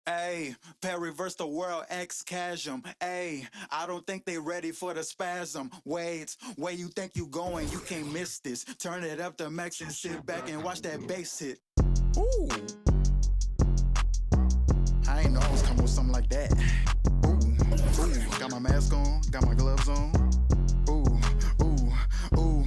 Ayy, reverse the world, ex-chasm. Ayy, I don't think they ready for the spasm. Wait, where you think you going? You can't miss this. Turn it up to max and sit back and watch that bass hit. Ooh, I ain't know I was coming with something like that. Ooh, got my mask on, got my gloves on. Ooh,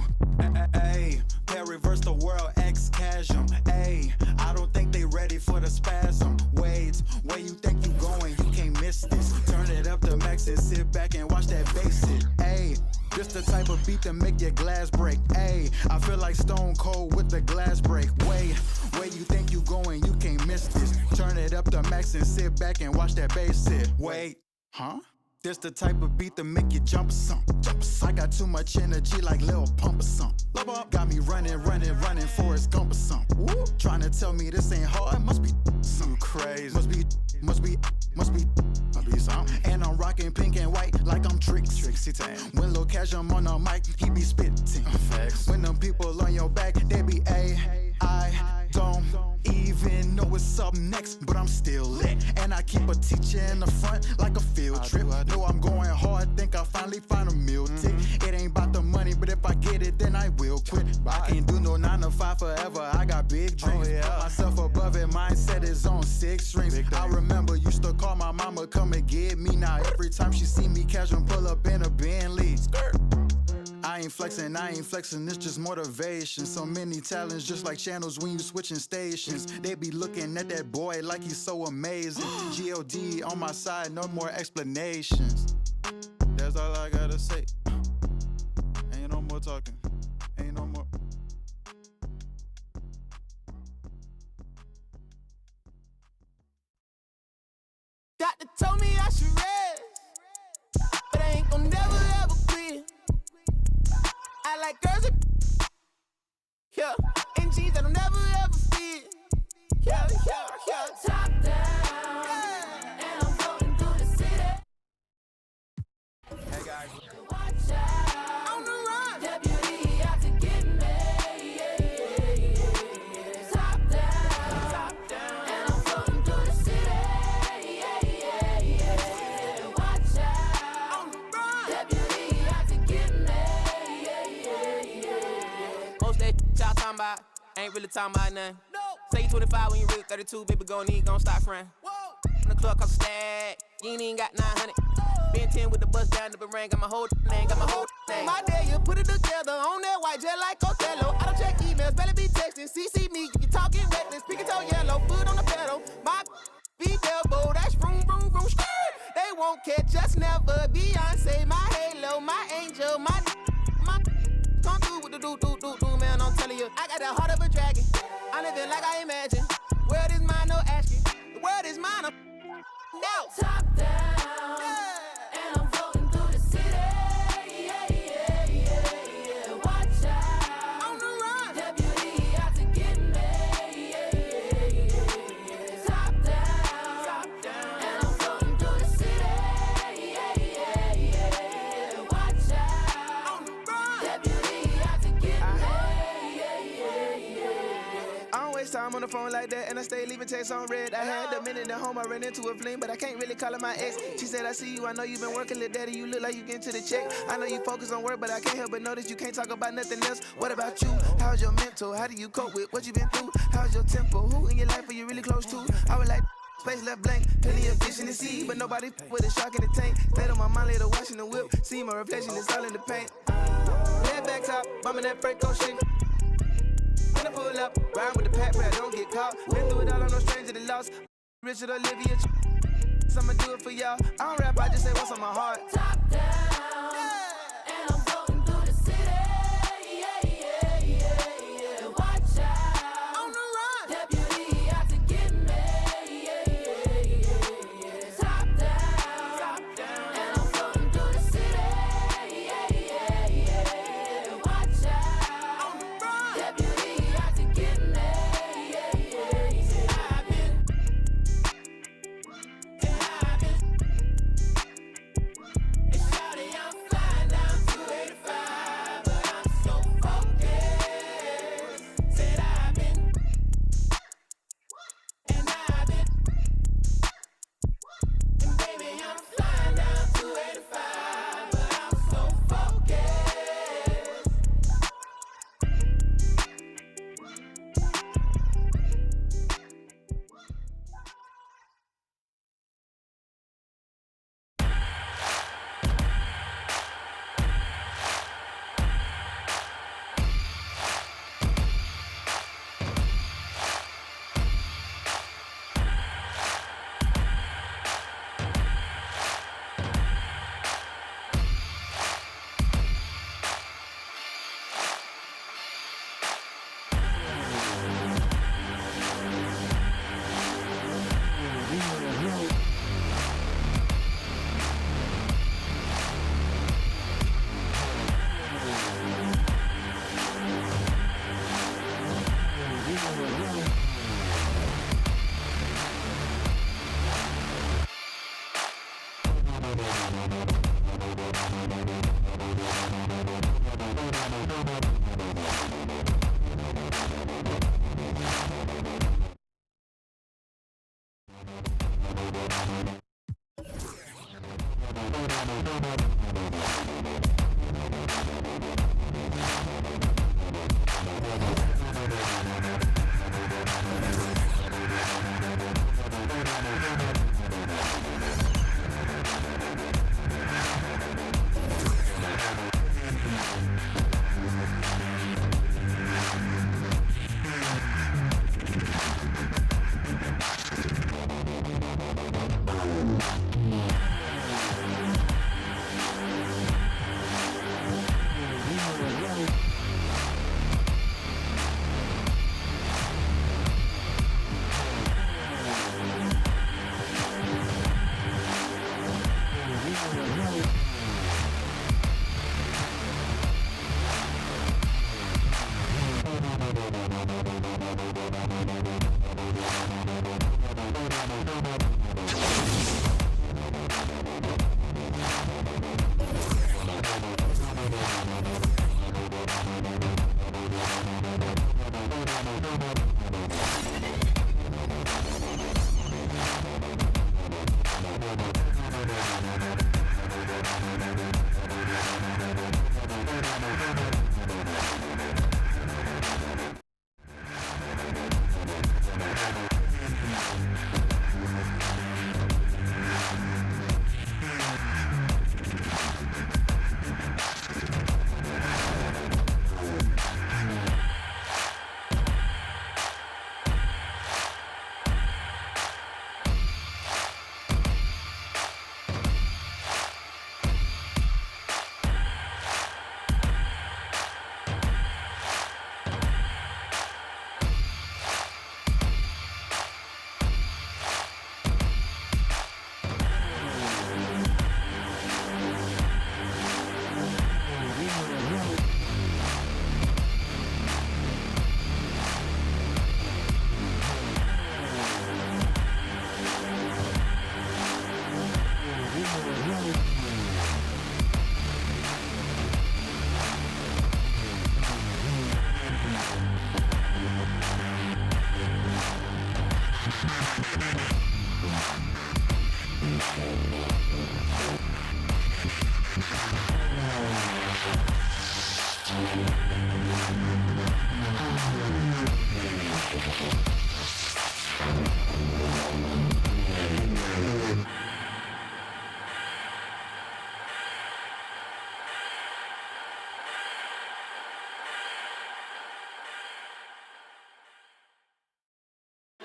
ayy, reverse the world, ex-chasm. Ayy, I don't think they ready for the spasm. Wait, where you think you going? You can't miss this. Turn it up to max and sit back and watch that bass hit. Ayy, this the type of beat that make your glass break. Ayy, I feel like Stone Cold with the glass break. Wait, where you think you going? You can't miss this. Turn it up to max and sit back and watch that bass hit. Wait, huh? This the type of beat that make you jump or something. I got too much energy like Lil Pump or something. Got me running, Forrest Gump or something. Trying to tell me this ain't hard, must be something crazy. Must be something. And I'm rocking pink and white like I'm Trixie Tan. When Lil Cashum on the mic, he be spitting. When them people on your back, they be I don't even know what's up next, but I'm still lit. And I keep a teacher in the front like a field trip. Know I'm going hard, think I finally find a meal tick. It ain't about the money, but if I get it, then I will quit. I can't do no 9 to 5 forever, I got big dreams. Put myself above it, mindset is on 6 strings. I remember used to call my mama, come and get me. Now every time she see me, casual pull up in a Bentley. I ain't flexing, it's just motivation. So many talents, just like channels when you switching stations. They be looking at that boy like he's so amazing. G.O.D. on my side, no more explanations. That's all I gotta say. Ain't no more talking, ain't no more. Doctor told me I should rest, but I ain't gon' never ever quit. I like girls that, yeah, in jeans that'll never ever fit. Yeah. Top down, yeah. And I'm floating through the city. Hey guys. Watch out, on the run. Deputy out to get me. Yeah. Top down, and I'm floating through the city. Yeah. Watch out, on the run. Deputy out to get me. Most that y'all talking about ain't really talking about nothing. No. Say you 25 when you really 32, baby, gon' stop frontin'. In the club cost a stack, you ain't even got 900. Been 10 with the bus down the ring, got my whole name. My day, you put it together on that white jet like Othello. I don't check emails, better be texting. CC me, you talking reckless, pinky toe yellow, foot on the pedal. My beat elbow, that's vroom, skirt. They won't catch us never. Beyonce, my halo, my angel, my come through with the do, man, I'm telling you. I got the heart of a dragon. I live it like I imagine. World is mine, no asking. The world is mine, I'm now. Top down, yeah. And I'm floating through the city. Yeah. Watch out, on the run. Deputy out to get me. Yeah. Top down, and I'm floating through the city. Yeah. Watch out, on the run. Deputy out to get me. Yeah. I don't waste time on the phone like that, and I stay leaving texts on red. I had a minute at home, I ran into a fling, but I can't really call her my ex. She said, I see you, I know you been working, little daddy, you look like you getting to the check. I know you focus on work, but I can't help but notice you can't talk about nothing else. What about you? How's your mental? How do you cope with what you been through? How's your tempo? Who in your life are you really close to? I was like, space left blank, plenty of fish in the sea, but nobody with a shark in the tank. Stayed on my mind later, washing the whip, see my reflection, it's all in the paint. Head back top, bumming that freight coat shit. When I pull up, ride with the pack, but I don't get caught. Been through it all, I'm no stranger to loss. Richard Olivia, I'ma do it for y'all. I don't rap, I just say what's on my heart. Top down, yeah. And I'm floating through the city. Yeah. Watch out, on the run. Deputy out to get me. Yeah. Top down, and I'm floating through the city. Yeah. Watch out, on the run. Deputy out to get me. I've been.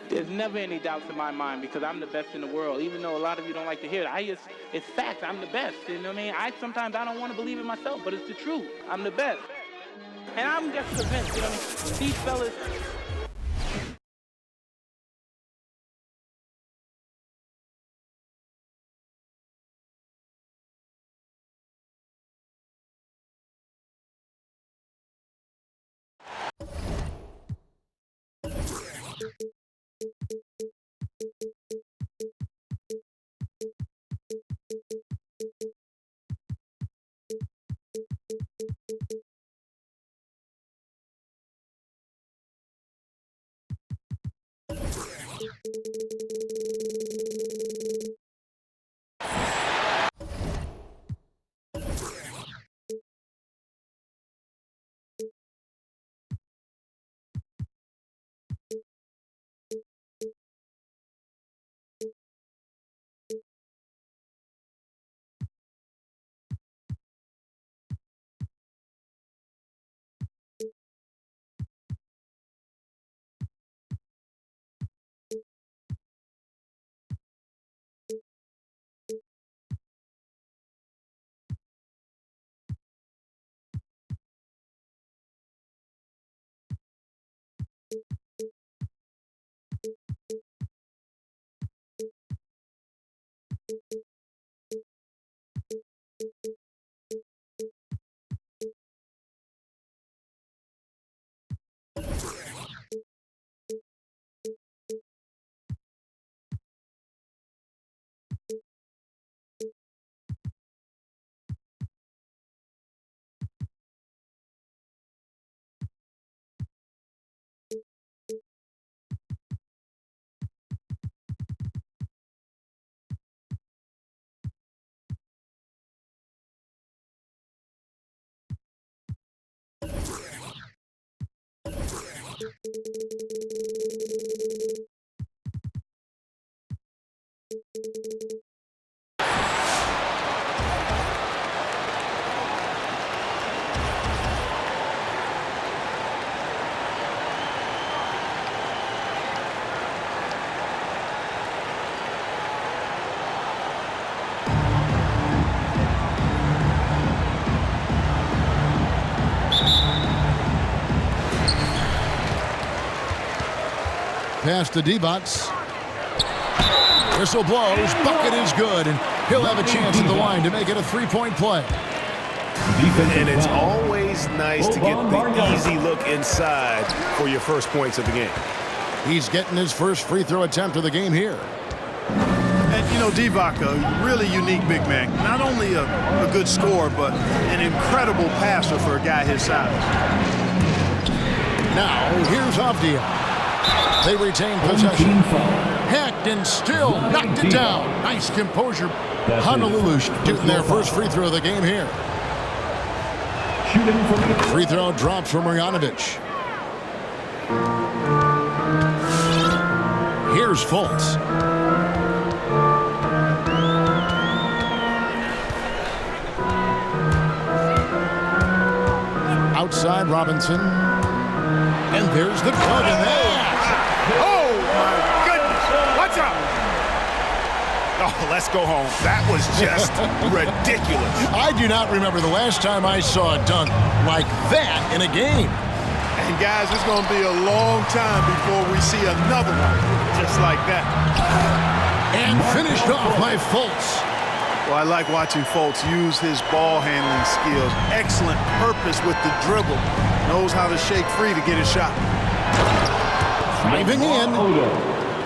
There's never any doubts in my mind because I'm the best in the world. Even though a lot of you don't like to hear it, it's fact. I'm the best. You know what I mean? Sometimes I don't want to believe it myself, but it's the truth. I'm the best. And I'm just convinced, you know what I mean? These fellas. Pass to D-Bots. Whistle blows. Bucket is good, and he'll have a chance at the line to make it a three-point play. And it's always nice to get the easy look inside for your first points of the game. He's getting his first free throw attempt of the game here. And, you know, Divac, a really unique big man. Not only a good scorer, but an incredible passer for a guy his size. Now, here's Avdia. They retain possession. Hacked and still knocked it down. Nice composure. Honolulu shooting their first free throw of the game here. Free throw drops from Marjanovic. Here's Fultz. Outside Robinson. And there's the plug in there. Oh, my goodness. Watch out. Oh, let's go home. That was just ridiculous. I do not remember the last time I saw a dunk like that in a game. And, guys, it's going to be a long time before we see another one just like that. And finished off by Fultz. Well, I like watching Fultz use his ball handling skills. Excellent purpose with the dribble. Knows how to shake free to get his shot. Driving in.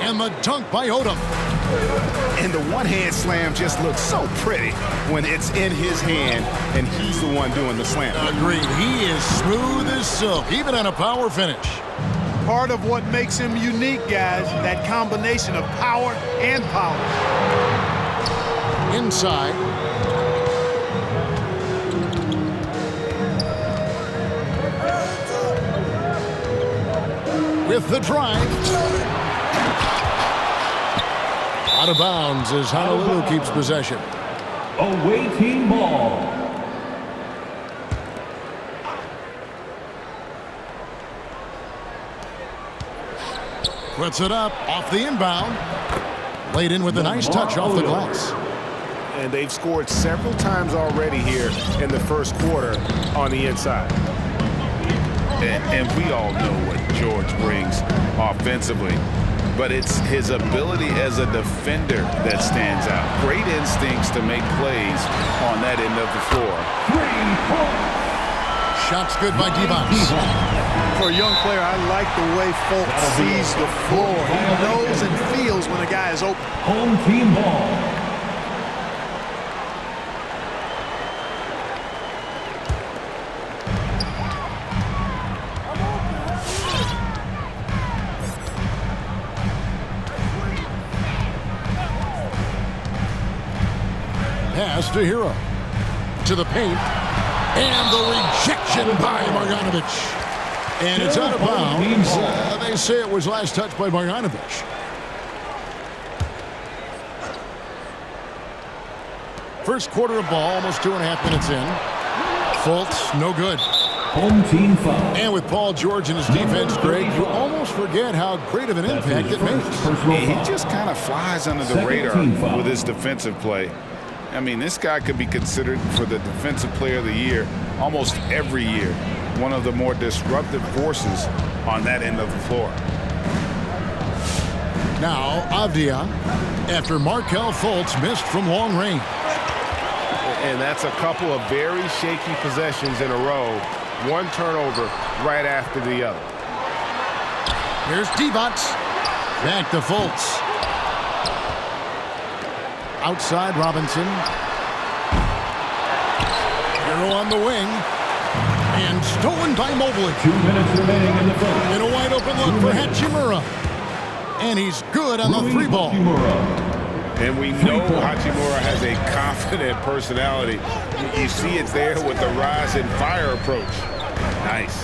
And the dunk by Odom. And the one-hand slam just looks so pretty when it's in his hand and he's the one doing the slam. Agreed. He is smooth as silk, even on a power finish. Part of what makes him unique, guys, that combination of power and polish. Inside. with the drive. Out of bounds as Honolulu keeps possession. Away team ball. Puts it up off the inbound. Laid in with a nice touch off the glass. And they've scored several times already here in the first quarter on the inside. And we all know what George brings offensively, but it's his ability as a defender that stands out. Great instincts to make plays on that end of the floor. 3 points. Shots good by Divac. For a young player, I like the way Fultz sees the floor. He knows and feels when a guy is open. Home team ball. Pass to Hero. To the paint. And the rejection by Marjanovic. And it's out of bounds. They say it was last touched by Marjanovic. First quarter of ball, almost 2.5 minutes in. Fultz, no good. Home team foul. And with Paul George in his defense, Greg, you almost forget how great of an impact it makes. He just kind of flies under the radar with his defensive play. I mean, this guy could be considered for the Defensive Player of the Year almost every year. One of the more disruptive forces on that end of the floor. Now, Avdia, after Markelle Fultz missed from long range. And that's a couple of very shaky possessions in a row. One turnover right after the other. Here's Divac. Back to Fultz. Outside Robinson. Hero on the wing. And stolen by Mobley. 2 minutes remaining in the first. In a wide open look for Hachimura. And he's good on the 3 ball. And we know Hachimura has a confident personality. You see it there with the rise and fire approach. Nice.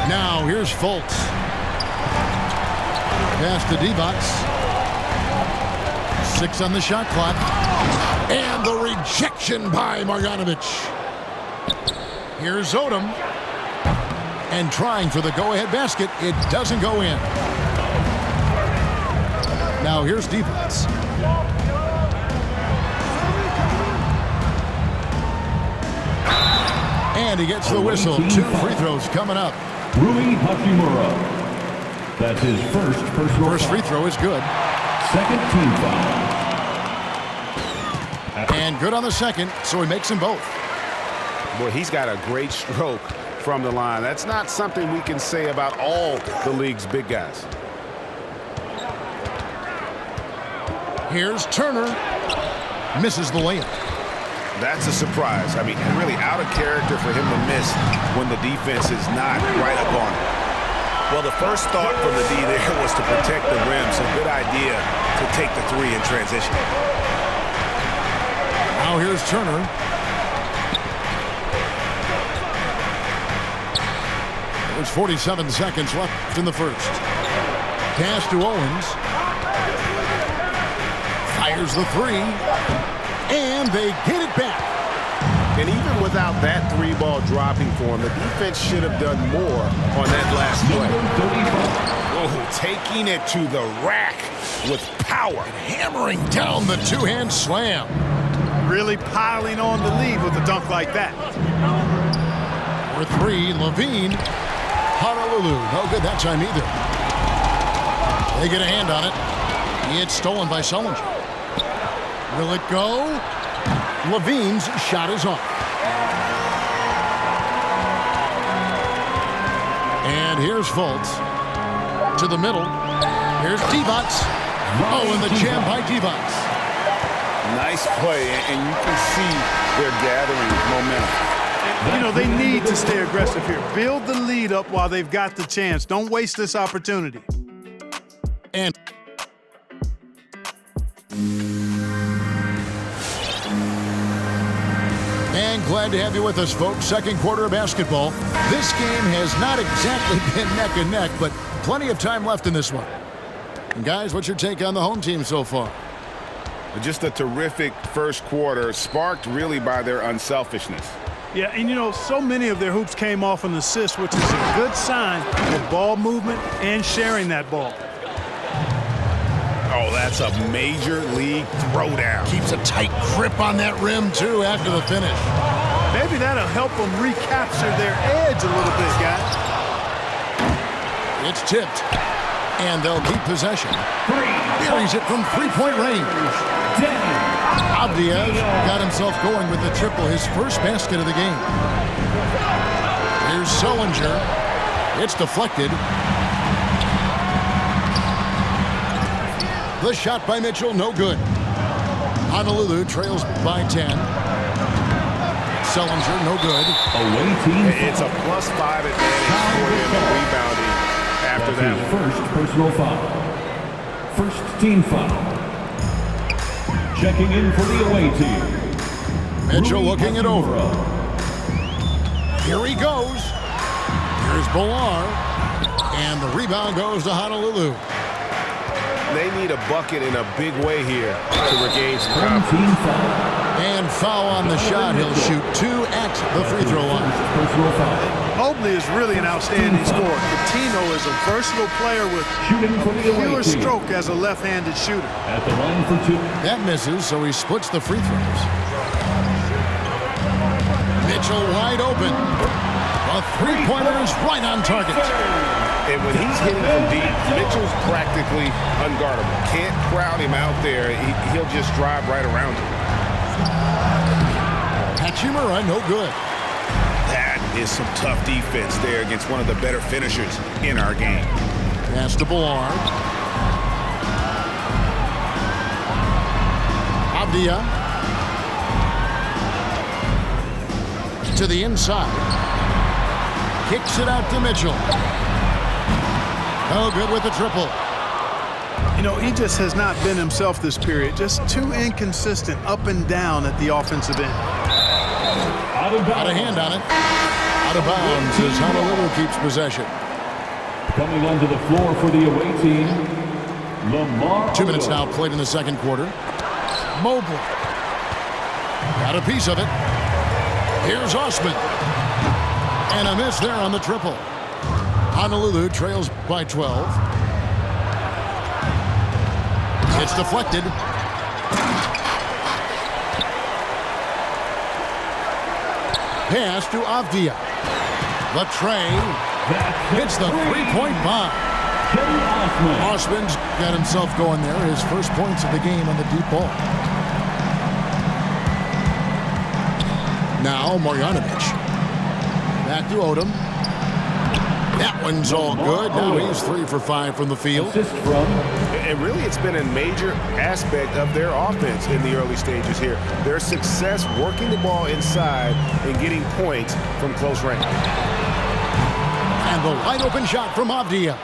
Now here's Fultz. Pass to Divac. 6 on the shot clock. And the rejection by Marjanovic. Here's Odom. And trying for the go-ahead basket. It doesn't go in. Now here's Divac. And he gets the whistle. 2 free throws coming up. Rui Hachimura. That's his first personal First free throw is good. Second team foul. And good on the second, so he makes them both. Boy, he's got a great stroke from the line. That's not something we can say about all the league's big guys. Here's Turner. Misses the layup. That's a surprise. I mean, really out of character for him to miss when the defense is not right up on it. Well, the first thought from the D there was to protect the rim, so good idea to take the 3 in transition. Now here's Turner. There's 47 seconds left in the first. Pass to Owens. Fires the 3. And they get it back. And even without that 3-ball dropping for him, the defense should have done more on that last play. Oh, taking it to the rack with power. And hammering down the 2-hand slam. Really piling on the lead with a dunk like that. For 3, Levine. Honolulu, no good that time either. They get a hand on it. It's stolen by Sullinger. Will it go? Levine's shot is off. And here's Fultz. To the middle. Here's Divac. Oh, and the jam by Divac. Nice play, and you can see they're gathering momentum. You know, they need to stay aggressive here. Build the lead up while they've got the chance. Don't waste this opportunity. And And glad to have you with us, folks. Second quarter of basketball. This game has not exactly been neck and neck, but plenty of time left in this one. And guys, what's your take on the home team so far? Just a terrific first quarter, sparked really by their unselfishness. Yeah, and you know, so many of their hoops came off an assist, which is a good sign of ball movement and sharing that ball. Oh, that's a major league throwdown. Keeps a tight grip on that rim, too, after the finish. Maybe that'll help them recapture their edge a little bit, guys. It's tipped, and they'll keep possession. Buries it from three-point range. Avdija got himself going with the triple, his first basket of the game. Here's Sullinger. It's deflected. The shot by Mitchell, no good. Honolulu trails by 10. Sullinger, no good. It's a +5 advantage for them rebounding after that one. First personal foul. First team foul. Checking in for the away team. Mitchell looking it over. Here he goes. Here's Bolar. And the rebound goes to Honolulu. They need a bucket in a big way here to regain some confidence. And foul on the shot. He'll shoot 2 at the free throw line. Mobley is really an outstanding scorer. Coutinho is a versatile player with fewer stroke as a left-handed shooter. At the line for 2. That misses, so he splits the free throws. Mitchell wide open. A three-pointer is right on target. And when he's hitting from deep, Mitchell's practically unguardable. Can't crowd him out there. He'll just drive right around him. Hachimura, no good. That is some tough defense there against one of the better finishers in our game. Pass to Bolar. Avdija. To the inside. Kicks it out to Mitchell. Oh, good with the triple. You know, he just has not been himself this period. Just too inconsistent up and down at the offensive end. Got a hand on it. Out of bounds as Honolulu keeps possession. Coming onto the floor for the away team, Lamar. 2 minutes now played in the second quarter. Mobley. Got a piece of it. Here's Osman. And a miss there on the triple. Honolulu trails by 12. It's deflected. Pass to Avdija. The tray hits the three-point bomb. Osman's got himself going there. His first points of the game on the deep ball. Now Marjanovic. Back to Odom. That one's all good. Now he's 3 for 5 from the field. And really, it's been a major aspect of their offense in the early stages here. Their success working the ball inside and getting points from close range. And the wide open shot from Avdija.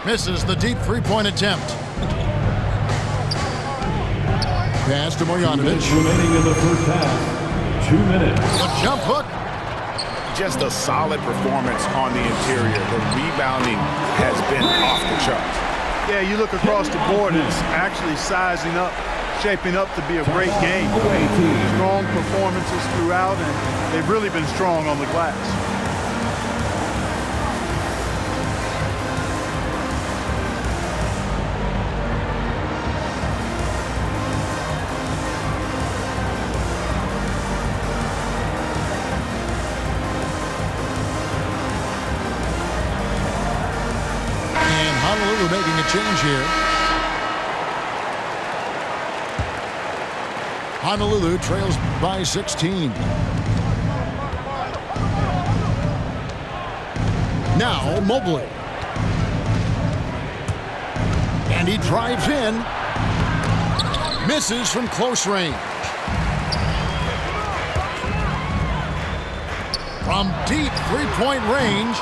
Misses the deep three-point attempt. Pass to Marjanovic. Remaining in the first half. 2 minutes. The jump hook. Just a solid performance on the interior. The rebounding has been off the charts. Yeah, you look across the board, it's actually sizing up, shaping up to be a great game. Strong performances throughout, and they've really been strong on the glass. Honolulu making a change here. Honolulu trails by 16. Now Mobley. And he drives in. Misses from close range. From deep three-point range.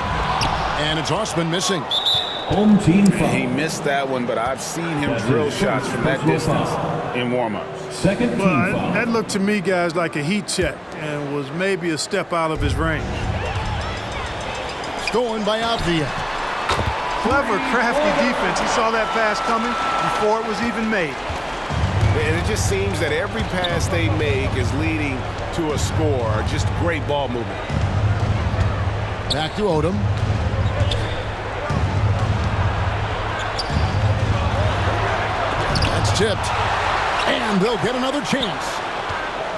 And it's Osman missing. Home team foul. He missed that one, but I've seen him drill shots from that distance in warm-ups. Second team foul. That looked to me, guys, like a heat check and was maybe a step out of his range. Stolen by Avdia. Clever, crafty defense. He saw that pass coming before it was even made. And it just seems that every pass they make is leading to a score. Just great ball movement. Back to Odom. That's tipped. And they'll get another chance.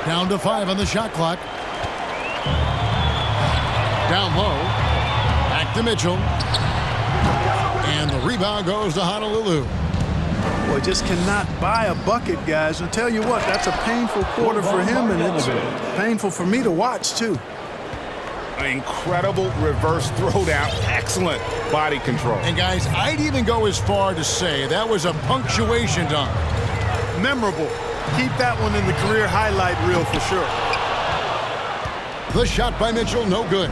Down to 5 on the shot clock. Down low. Back to Mitchell. And the rebound goes to Honolulu. Boy, just cannot buy a bucket, guys. And tell you what, that's a painful quarter for him, and it's painful for me to watch, too. An incredible reverse throwdown. Excellent body control. And, guys, I'd even go as far to say that was a punctuation dunk. Memorable. Keep that one in the career highlight reel for sure. The shot by Mitchell, no good.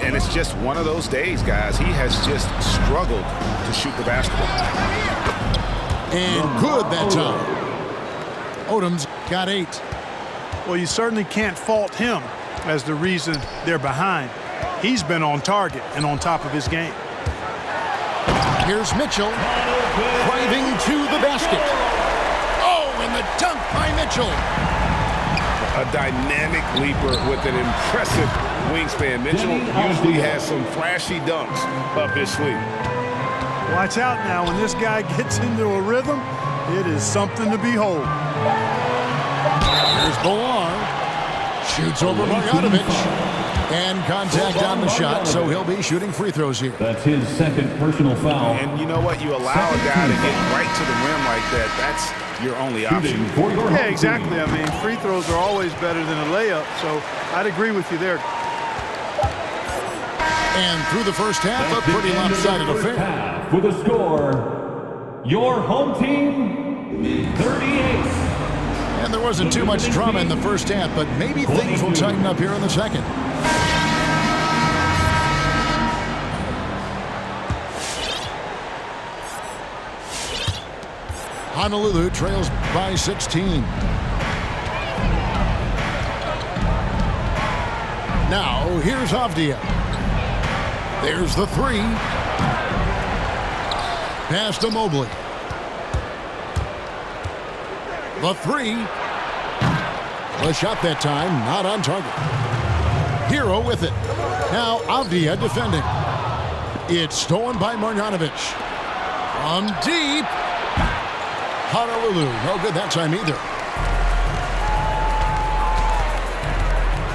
And it's just one of those days, guys. He has just struggled to shoot the basketball. And good that time. Odom's got 8. Well, you certainly can't fault him as the reason they're behind. He's been on target and on top of his game. Here's Mitchell driving to the basket. Oh, and the dunk by Mitchell. A dynamic leaper with an impressive wingspan. Mitchell usually has some flashy dunks up his sleeve. Watch out now. When this guy gets into a rhythm, it is something to behold. Here's Bolar. Shoots over Marjanovic. And contact on the shot, so he'll be shooting free throws here. That's his second personal foul. And you know what? You allow a guy to get right to the rim like that. That's your only option. Yeah, exactly. I mean, free throws are always better than a layup, so I'd agree with you there. And through the first half, a pretty lopsided affair. With a score, your home team, 38. And there wasn't too much drama in the first half, but maybe things will tighten up here in the second. Honolulu trails by 16. Now, here's Avdia. There's the 3. Pass to Mobley. The 3. The shot that time, not on target. Hero with it. Now Avdia defending. It's stolen by Marjanovic. From deep. Honolulu, no good that time either.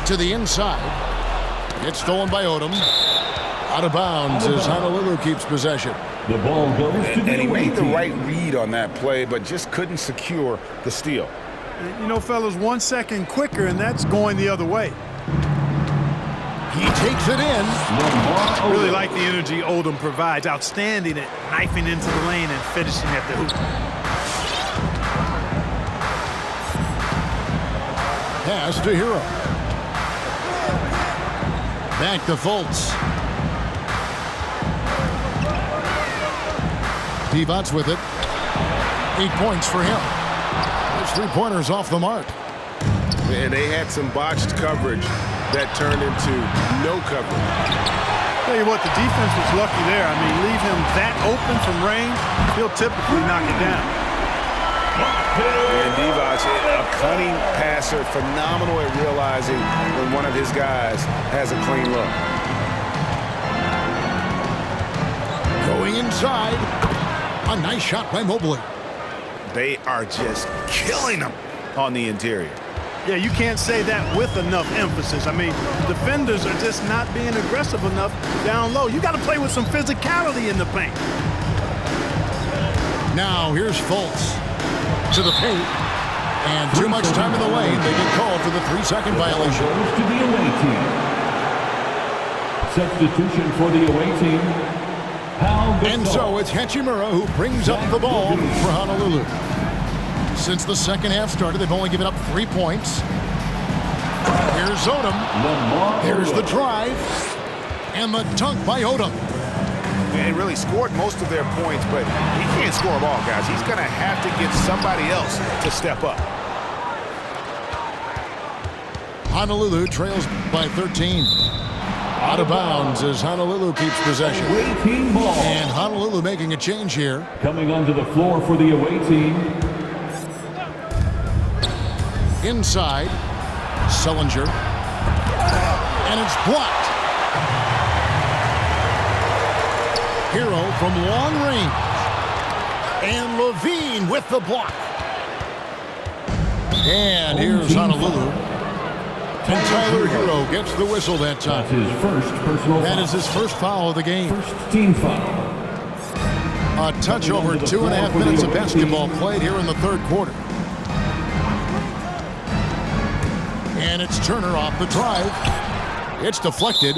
To the inside. It's stolen by Odom. Out of bounds as Honolulu keeps possession. The ball goes to And he made the right read on that play, but just couldn't secure the steal. You know, fellas, 1 second quicker, and that's going the other way. He takes it in. Really like the energy Odom provides. Outstanding at knifing into the lane and finishing at the hoop. Pass to Hero. Back to Fultz. Divac with it. 8 points for him. There's 3-pointers off the mark. And they had some botched coverage that turned into no coverage. Tell you what, the defense was lucky there. I mean, leave him that open from range, he'll typically knock it down. And Divac, a cunning passer, phenomenal at realizing when one of his guys has a clean look. Going inside. A nice shot by Mobley. They are just killing them on the interior. Yeah, you can't say that with enough emphasis. I mean, defenders are just not being aggressive enough down low. You got to play with some physicality in the paint. Now here's Fultz to the paint. And too much time in the lane. They get called for the 3-second violation. Goes to the away team. Substitution for the away team. And so it's Hachimura who brings up the ball for Honolulu. Since the second half started, they've only given up 3 points. Here's Odom. Here's the drive. And the dunk by Odom. and really scored most of their points, but he can't score them all, guys. He's going to have to get somebody else to step up. Honolulu trails by 13. Out of bounds as Honolulu keeps possession. Away team ball. And Honolulu making a change here. Coming onto the floor for the away team. Inside, Sullinger. And it's blocked. Hero from long range. And Levine with the block. And here's Honolulu. And Tyler Hero gets the whistle that time. That's his first personal foul. That is his first foul of the game. First team foul. A touch over 2.5 minutes of basketball played here in the third quarter. And it's Turner off the drive. It's deflected.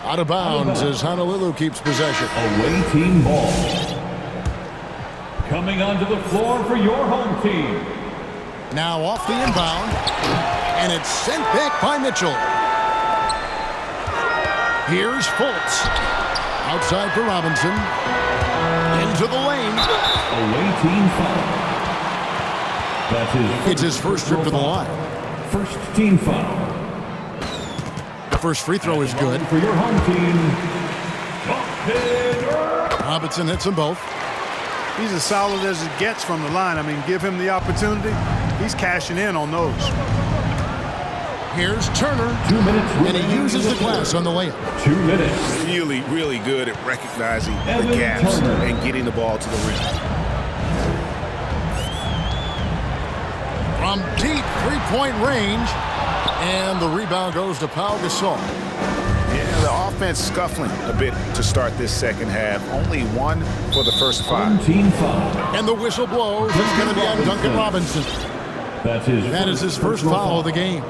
Out of bounds as Honolulu keeps possession. Away team ball. Coming onto the floor for your home team. Now off the inbound. And it's sent back by Mitchell. Here's Fultz. Outside for Robinson. Into the lane. Away team foul. That's his. It's his first trip to the line. First team foul. The first free throw is good. For your home team. Robinson hits them both. He's as solid as it gets from the line. I mean, give him the opportunity. He's cashing in on those. Here's Turner. 2 minutes. And he uses the glass on the layup. 2 minutes. Really, really good at recognizing Evan the gaps Turner. and getting the ball to the rim. From deep three-point range. And the rebound goes to Pau Gasol. Yeah, the offense scuffling a bit to start this second half. Only one for the first 5. Team foul. And the whistle blows. It's going to be on Duncan Robinson. That is his first foul of the game.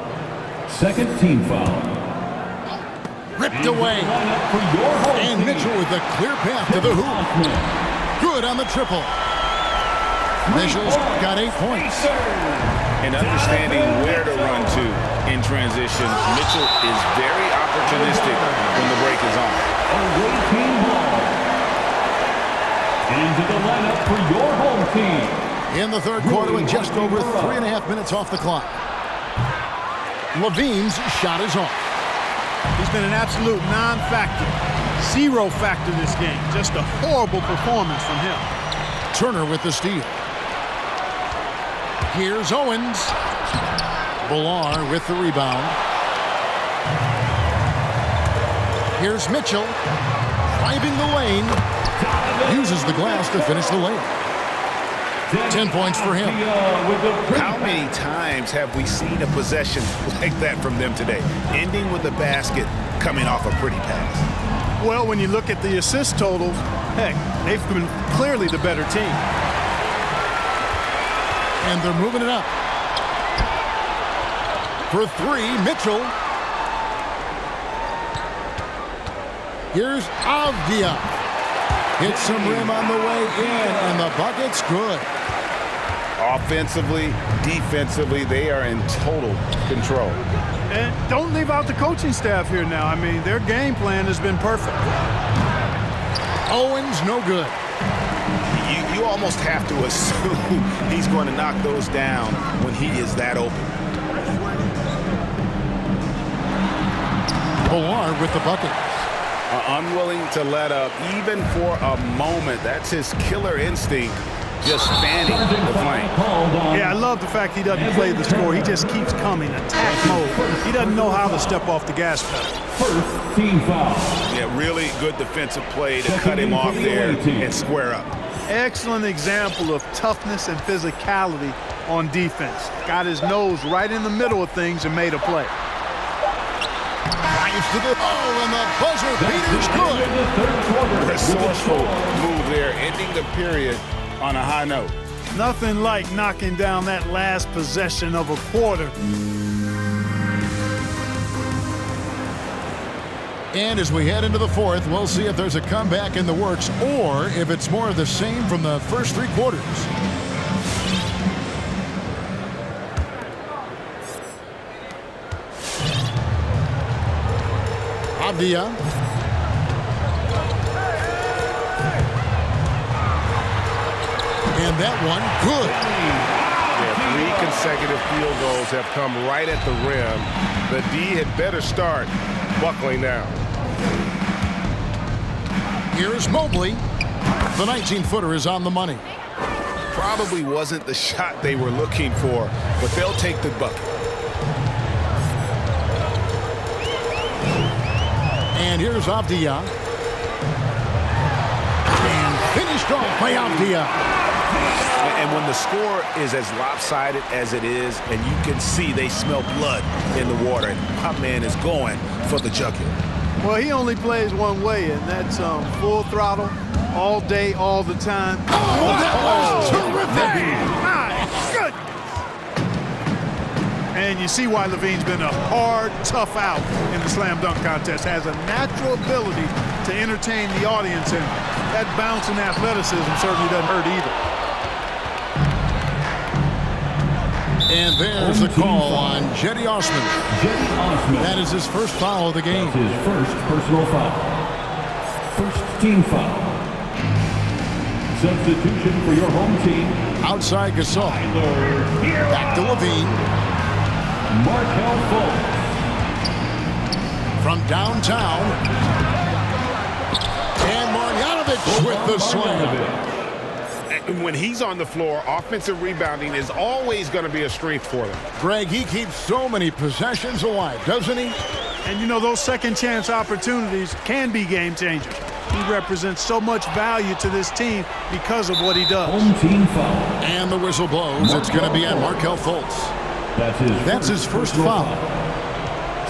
Second team foul. Ripped away. And Mitchell with a clear path to the hoop. Good on the triple. Mitchell's got 8 points. And understanding where to run to in transition, Mitchell is very opportunistic when the break is on. Away team ball. Into the lineup for your home team. In the third quarter with just over 3.5 minutes off the clock. Levine's shot is off. He's been an absolute non-factor. 0 factor this game. Just a horrible performance from him. Turner with the steal. Here's Owens. Villar with the rebound. Here's Mitchell. Driving the lane. Uses the glass to finish the lane. 10 points for him. How many times have we seen a possession like that from them today? Ending with a basket, coming off a pretty pass. Well, when you look at the assist totals, heck, they've been clearly the better team. And they're moving it up. For 3, Mitchell. Here's Avdia. Hits some rim on the way in, and the bucket's good. Offensively, defensively, they are in total control. And don't leave out the coaching staff here now. I mean, their game plan has been perfect. Owens, no good. You almost have to assume he's going to knock those down when he is that open. Villar with the bucket. Unwilling to let up even for a moment. That's his killer instinct, just fanning the flame. Yeah, I love the fact he doesn't play the score. He just keeps coming, attack mode. He doesn't know how to step off the gas pedal. First team foul. Yeah, really good defensive play to cut him off there and square up. Excellent example of toughness and physicality on defense. Got his nose right in the middle of things and made a play. To the and the buzzer beater's good. Resourceful move there, ending the period on a high note. Nothing like knocking down that last possession of a quarter. And as we head into the fourth, we'll see if there's a comeback in the works or if it's more of the same from the first 3 quarters. Avdia. And that one, good. Yeah, 3 consecutive field goals have come right at the rim. The D had better start buckling down. Here's Mobley. The 19-footer is on the money. Probably wasn't the shot they were looking for, but they'll take the bucket. And here's Avdia. And finished off by Avdia. And when the score is as lopsided as it is, and you can see they smell blood in the water, and my man is going for the jugular. Well, he only plays one way, and that's full throttle, all day, all the time. Oh, that was terrific! My goodness! And you see why Levine's been a hard, tough out in the slam dunk contest. Has a natural ability to entertain the audience, and that bounce and athleticism certainly doesn't hurt either. And there's the call on Jetty Osman. That is his first foul of the game. That's his first personal foul. First team foul. Substitution for your home team. Outside Gasol. Back to Levine. Markel Fultz. From downtown. And Marjanovic with the slam. When he's on the floor, offensive rebounding is always going to be a strength for them. Greg, he keeps so many possessions alive, doesn't he? And you know, those second chance opportunities can be game changers. He represents so much value to this team because of what he does. Home team foul. And the whistle blows. It's going to be on Markel Fultz. That's his first foul.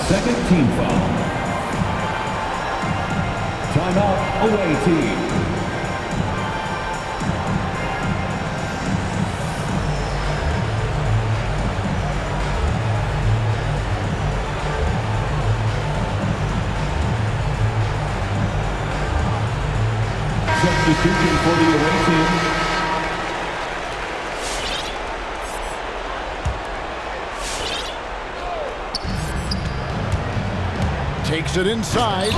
Second team foul. Timeout, away team. Substitution for the away team. Takes it inside.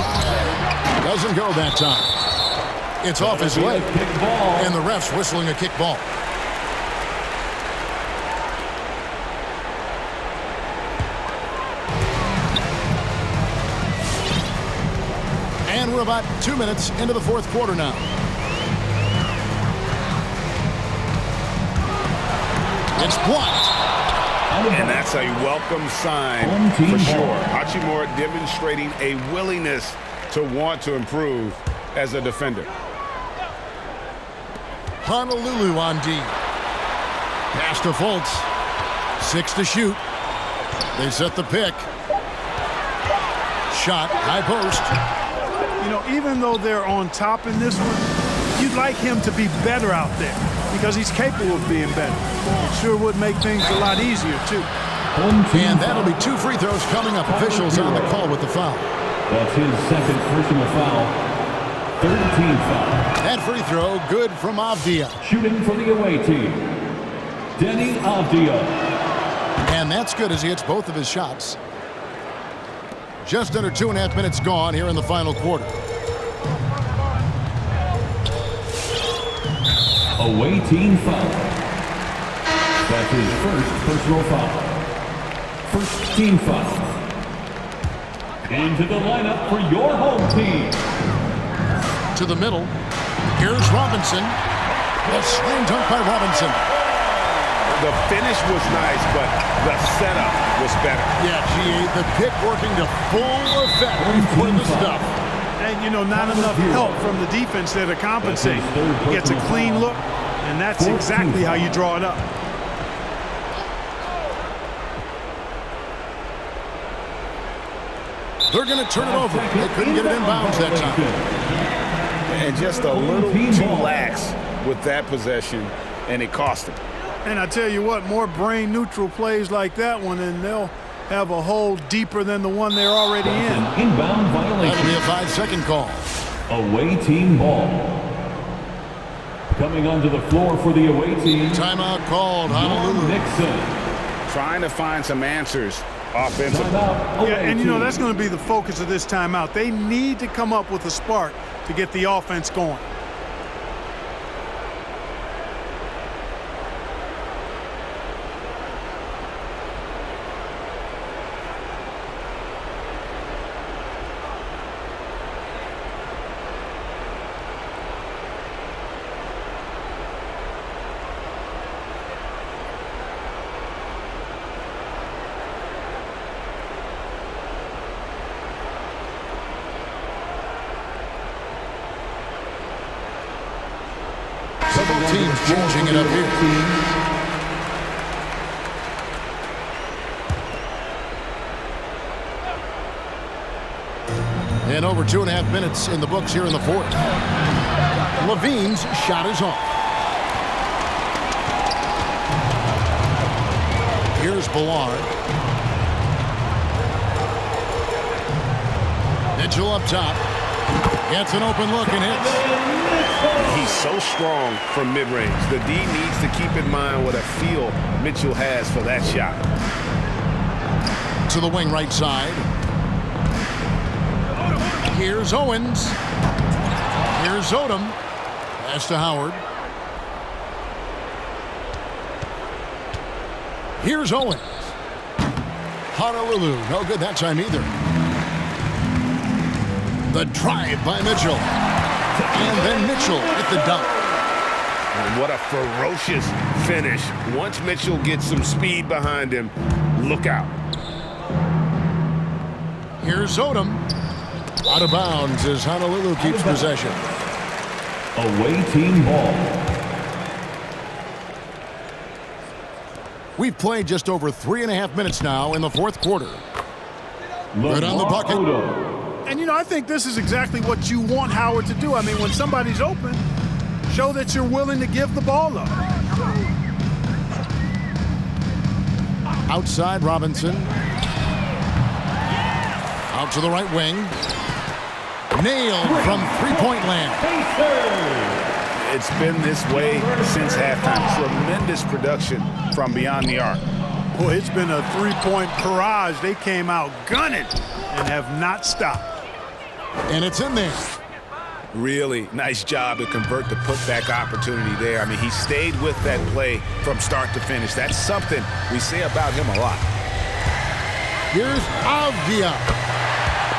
Doesn't go that time. It's off his leg. And the ref's whistling a kick ball. And we're about 2 minutes into the fourth quarter now. It's blocked. And that's a welcome sign for sure. Hachimura demonstrating a willingness to want to improve as a defender. Honolulu on D. Pass to Fultz. 6 to shoot. They set the pick. Shot, high post. You know, even though they're on top in this one, you'd like him to be better out there because he's capable of being better. It sure would make things a lot easier, too. And that'll be 2 free throws coming up. Officials on the call with the foul. That's his second personal foul. Third team foul. That free throw good from Avdia. Shooting for the away team, Denny Avdia. And that's good as he hits both of his shots. Just under 2.5 minutes gone here in the final quarter. Away team foul. That's his first personal foul. First team foul. Into the lineup for your home team. To the middle. Here's Robinson. The slam dunk by Robinson. The finish was nice, but the setup was better. Yeah, G.A., the pick working to full effect for the stuff. And, you know, not enough help from the defense there to compensate. He gets a clean look, and that's exactly how you draw it up. They're going to turn it over. They couldn't get it in bounds that time. And just a little too lax with that possession, and it cost them. And I tell you what, more brain-neutral plays like that one, and they'll have a hole deeper than the one they're already in. An inbound violation. That'll be a 5-second call. Away team ball. Coming onto the floor for the away team. Timeout called, Honolulu. Nixon. Trying to find some answers offensively. Yeah, and you know, that's going to be the focus of this timeout. They need to come up with a spark to get the offense going. Both teams changing it up here. And over 2.5 minutes in the books here in the fourth. Levine's shot is off. Here's Ballard. Mitchell up top. Gets an open look and hits. He's so strong from mid-range. The D needs to keep in mind what a feel Mitchell has for that shot. To the wing right side. Here's Owens. Here's Odom. Pass to Howard. Here's Owens. Honolulu. No good that time either. The drive by Mitchell. And then Mitchell with the dunk. And what a ferocious finish. Once Mitchell gets some speed behind him, look out. Here's Odom. Out of bounds as Honolulu keeps possession. Away team ball. We've played just over 3.5 minutes now in the fourth quarter. Good on the bucket. And, you know, I think this is exactly what you want Howard to do. I mean, when somebody's open, show that you're willing to give the ball up. Outside Robinson. Out to the right wing. Nailed from three-point land. It's been this way since halftime. Tremendous production from beyond the arc. Boy, it's been a three-point barrage. They came out gunning and have not stopped. And it's in there. Really nice job to convert the putback opportunity there. I mean, he stayed with that play from start to finish. That's something we say about him a lot. Here's Avdia.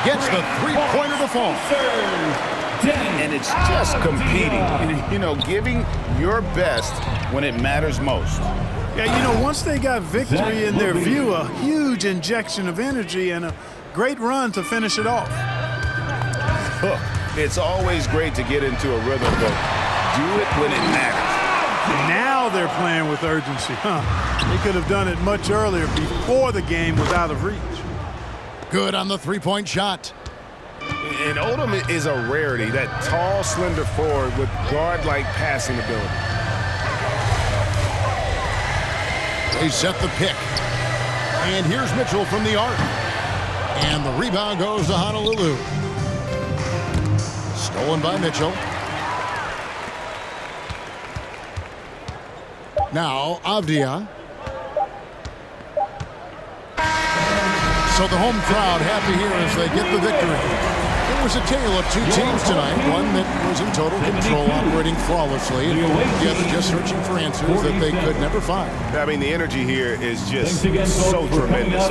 Gets the three-pointer to fall. And it's just competing, you know, giving your best when it matters most. Yeah, you know, once they got victory in their view, a huge injection of energy and a great run to finish it off. It's always great to get into a rhythm, but do it when it matters. Now they're playing with urgency, huh? They could have done it much earlier before the game was out of reach. Good on the three-point shot. And Odom is a rarity, that tall, slender forward with guard-like passing ability. They set the pick. And here's Mitchell from the arc. And the rebound goes to Honolulu. Stolen by Mitchell. Now Avdia. So the home crowd happy here as they get the victory. It was a tale of two teams tonight. One that was in total control, operating flawlessly, and the other just searching for answers that they could never find. I mean, the energy here is just so tremendous.